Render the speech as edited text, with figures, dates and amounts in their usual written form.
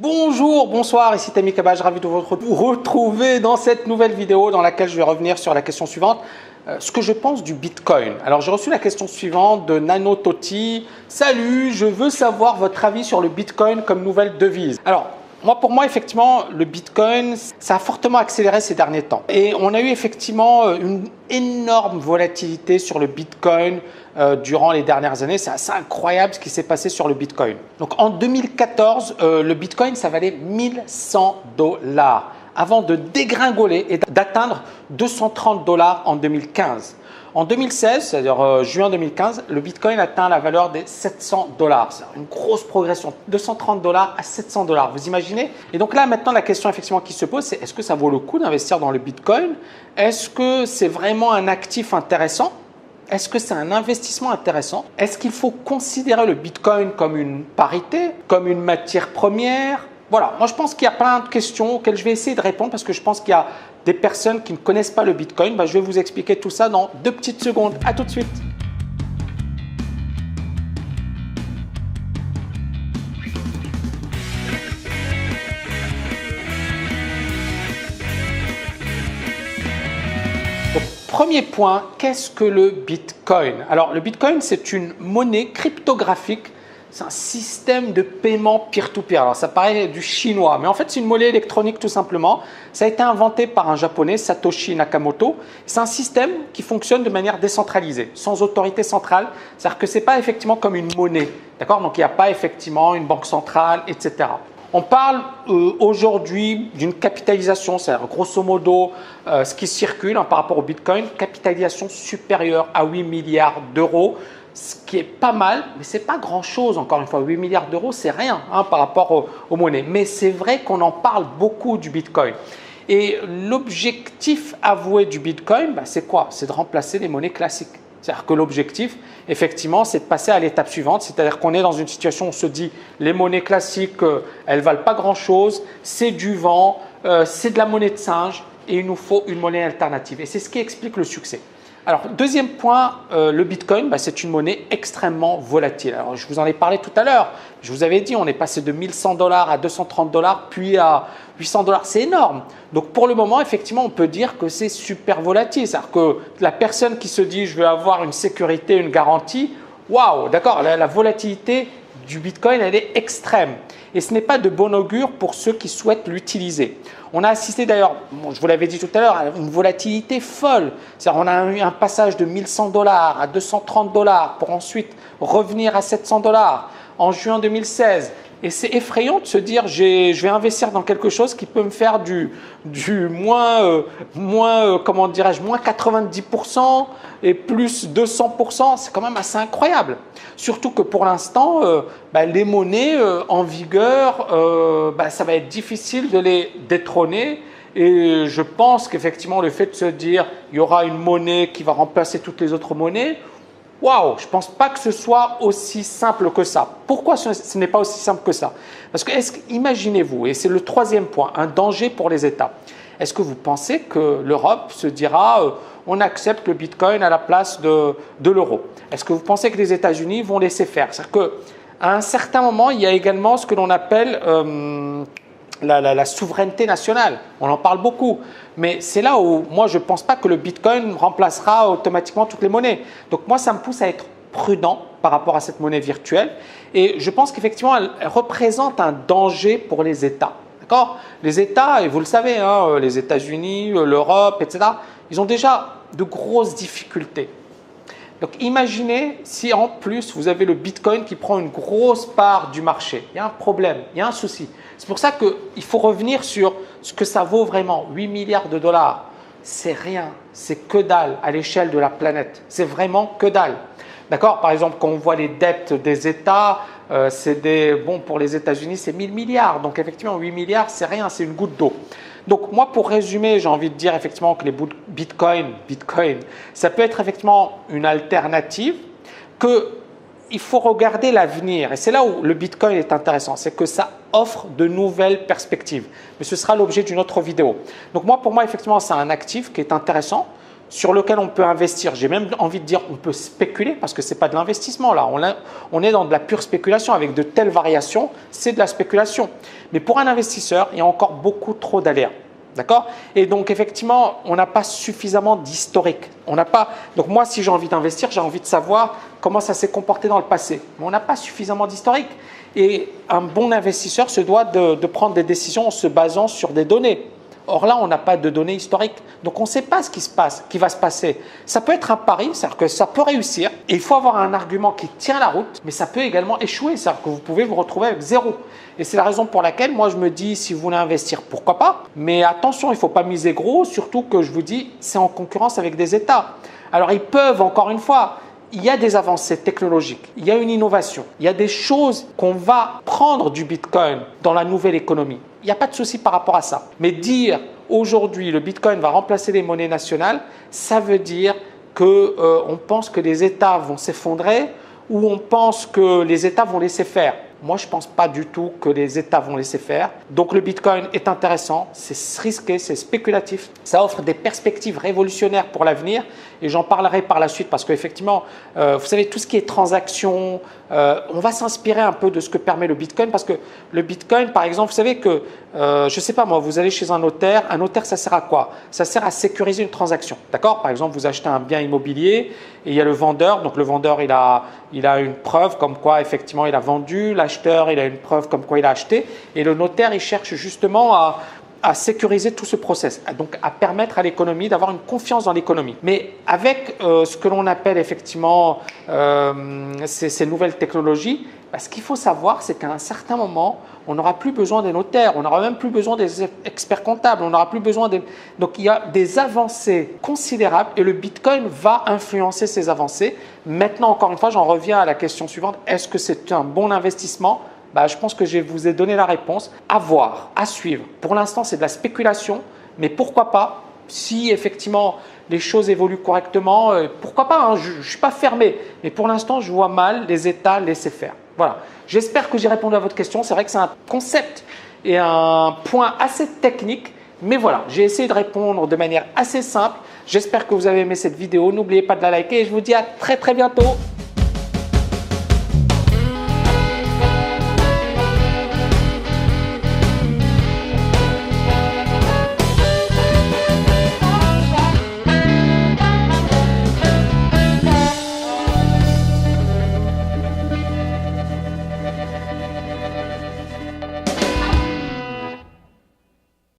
Bonjour, bonsoir, ici Tammy Kabaj, ravi de vous retrouver dans cette nouvelle vidéo dans laquelle je vais revenir sur la question suivante. Ce que je pense du Bitcoin. Alors j'ai reçu la question suivante de Nano Toti. Salut, je veux savoir votre avis sur le Bitcoin comme nouvelle devise. Alors pour moi, effectivement, le Bitcoin, ça a fortement accéléré ces derniers temps. Et on a eu effectivement une énorme volatilité sur le Bitcoin durant les dernières années. C'est assez incroyable ce qui s'est passé sur le Bitcoin. Donc en 2014, le Bitcoin, ça valait 1100 $. Avant de dégringoler et d'atteindre 230 $ en 2015. En 2016, c'est-à-dire juin 2015, le Bitcoin atteint la valeur des 700 $. C'est une grosse progression, 230 $ à 700 $. Vous imaginez? Et donc là, maintenant, la question effectivement qui se pose, c'est est-ce que ça vaut le coup d'investir dans le Bitcoin? Est-ce que c'est vraiment un actif intéressant? Est-ce que c'est un investissement intéressant? Est-ce qu'il faut considérer le Bitcoin comme une parité, comme une matière première? Voilà, moi je pense qu'il y a plein de questions auxquelles je vais essayer de répondre parce que je pense qu'il y a des personnes qui ne connaissent pas le Bitcoin. Je vais vous expliquer tout ça dans 2 petites secondes. À tout de suite. Donc, premier point, qu'est-ce que le Bitcoin? Alors le Bitcoin, c'est une monnaie cryptographique. C'est un système de paiement peer-to-peer. Alors, ça paraît du chinois, mais en fait, c'est une monnaie électronique tout simplement. Ça a été inventé par un japonais, Satoshi Nakamoto. C'est un système qui fonctionne de manière décentralisée, sans autorité centrale. C'est-à-dire que ce n'est pas effectivement comme une monnaie. D'accord? Donc, il n'y a pas effectivement une banque centrale, etc. On parle aujourd'hui d'une capitalisation, c'est-à-dire grosso modo ce qui circule par rapport au Bitcoin, capitalisation supérieure à 8 milliards d'euros. Ce qui est pas mal, mais ce n'est pas grand-chose, encore une fois. 8 milliards d'euros, c'est rien par rapport aux monnaies. Mais c'est vrai qu'on en parle beaucoup du Bitcoin. Et l'objectif avoué du Bitcoin, c'est quoi? C'est de remplacer les monnaies classiques. C'est-à-dire que l'objectif, effectivement, c'est de passer à l'étape suivante. C'est-à-dire qu'on est dans une situation où on se dit les monnaies classiques, elles ne valent pas grand-chose, c'est du vent, c'est de la monnaie de singe et il nous faut une monnaie alternative. Et c'est ce qui explique le succès. Alors, deuxième point, le Bitcoin, c'est une monnaie extrêmement volatile. Alors, je vous en ai parlé tout à l'heure. Je vous avais dit, on est passé de 1100 $ à 230 $, puis à 800 $. C'est énorme. Donc, pour le moment, effectivement, on peut dire que c'est super volatile. C'est-à-dire que la personne qui se dit, je veux avoir une sécurité, une garantie, waouh, d'accord, la volatilité du Bitcoin, elle est extrême. Et ce n'est pas de bon augure pour ceux qui souhaitent l'utiliser. On a assisté d'ailleurs, je vous l'avais dit tout à l'heure, à une volatilité folle. C'est-à-dire on a eu un passage de 1100 $ à 230 $ pour ensuite revenir à 700 $ en juin 2016. Et c'est effrayant de se dire, je vais investir dans quelque chose qui peut me faire du comment dirais-je, moins 90% et plus 200%. C'est quand même assez incroyable. Surtout que pour l'instant, les monnaies en vigueur, ça va être difficile de les détrôner. Et je pense qu'effectivement, le fait de se dire il y aura une monnaie qui va remplacer toutes les autres monnaies, waouh, je ne pense pas que ce soit aussi simple que ça. Pourquoi ce n'est pas aussi simple que ça? Parce que, imaginez-vous, et c'est le troisième point, un danger pour les États. Est-ce que vous pensez que l'Europe se dira on accepte le Bitcoin à la place de l'euro? Est-ce que vous pensez que les États-Unis vont laisser faire? C'est-à-dire qu'à un certain moment, il y a également ce que l'on appelle la souveraineté nationale. On en parle beaucoup. Mais c'est là où moi, je ne pense pas que le Bitcoin remplacera automatiquement toutes les monnaies. Donc moi, ça me pousse à être prudent par rapport à cette monnaie virtuelle. Et je pense qu'effectivement, elle représente un danger pour les États. D'accord? Les États, et vous le savez, les États-Unis, l'Europe, etc., ils ont déjà de grosses difficultés. Donc imaginez si en plus vous avez le Bitcoin qui prend une grosse part du marché. Il y a un problème, il y a un souci. C'est pour ça qu'il faut revenir sur ce que ça vaut vraiment. 8 milliards de dollars, c'est rien, c'est que dalle à l'échelle de la planète. C'est vraiment que dalle. D'accord? Par exemple, quand on voit les dettes des États, pour les États-Unis, c'est 1000 milliards. Donc effectivement, 8 milliards, c'est rien, c'est une goutte d'eau. Donc moi, pour résumer, j'ai envie de dire effectivement que les Bitcoin, ça peut être effectivement une alternative, qu'il faut regarder l'avenir. Et c'est là où le Bitcoin est intéressant, c'est que ça offre de nouvelles perspectives. Mais ce sera l'objet d'une autre vidéo. Donc pour moi, effectivement, c'est un actif qui est intéressant. sur lequel on peut investir. J'ai même envie de dire on peut spéculer parce que ce n'est pas de l'investissement là. On est dans de la pure spéculation avec de telles variations, c'est de la spéculation. Mais pour un investisseur, il y a encore beaucoup trop d'aléas. D'accord? Et donc, effectivement, on n'a pas suffisamment d'historique. Donc, moi, si j'ai envie d'investir, j'ai envie de savoir comment ça s'est comporté dans le passé. Mais on n'a pas suffisamment d'historique. Et un bon investisseur se doit de prendre des décisions en se basant sur des données. Or là, on n'a pas de données historiques. Donc, on ne sait pas ce qui va se passer. Ça peut être un pari, c'est-à-dire que ça peut réussir. Et il faut avoir un argument qui tient la route, mais ça peut également échouer. C'est-à-dire que vous pouvez vous retrouver avec zéro. Et c'est la raison pour laquelle moi, je me dis, si vous voulez investir, pourquoi pas. Mais attention, il ne faut pas miser gros, surtout que je vous dis, c'est en concurrence avec des États. Alors, ils peuvent, encore une fois, il y a des avancées technologiques, il y a une innovation, il y a des choses qu'on va prendre du Bitcoin dans la nouvelle économie. Il n'y a pas de souci par rapport à ça. Mais dire aujourd'hui le Bitcoin va remplacer les monnaies nationales, ça veut dire qu'on pense que les États vont s'effondrer ou on pense que les États vont laisser faire. Moi, je ne pense pas du tout que les États vont laisser faire. Donc, le Bitcoin est intéressant, c'est risqué, c'est spéculatif. Ça offre des perspectives révolutionnaires pour l'avenir et j'en parlerai par la suite parce qu'effectivement, vous savez, tout ce qui est transactions, on va s'inspirer un peu de ce que permet le Bitcoin parce que le Bitcoin, par exemple, vous savez que, je ne sais pas moi, vous allez chez un notaire, ça sert à quoi? Ça sert à sécuriser une transaction, d'accord? Par exemple, vous achetez un bien immobilier et il y a le vendeur, donc le vendeur, il a une preuve comme quoi effectivement il a vendu, l'acheteur, il a une preuve comme quoi il a acheté et le notaire, il cherche justement à sécuriser tout ce process, donc à permettre à l'économie d'avoir une confiance dans l'économie. Mais avec ce que l'on appelle effectivement ces nouvelles technologies, ce qu'il faut savoir, c'est qu'à un certain moment, on n'aura plus besoin des notaires, on n'aura même plus besoin des experts comptables, on n'aura plus besoin des… Donc, il y a des avancées considérables et le Bitcoin va influencer ces avancées. Maintenant, encore une fois, j'en reviens à la question suivante. Est-ce que c'est un bon investissement? Je pense que je vous ai donné la réponse. À voir, à suivre. Pour l'instant, c'est de la spéculation, mais pourquoi pas, si effectivement les choses évoluent correctement, pourquoi pas, hein, je ne suis pas fermé. Mais pour l'instant, je vois mal les États laisser faire. Voilà. J'espère que j'ai répondu à votre question. C'est vrai que c'est un concept et un point assez technique, mais voilà, j'ai essayé de répondre de manière assez simple. J'espère que vous avez aimé cette vidéo. N'oubliez pas de la liker et je vous dis à très bientôt.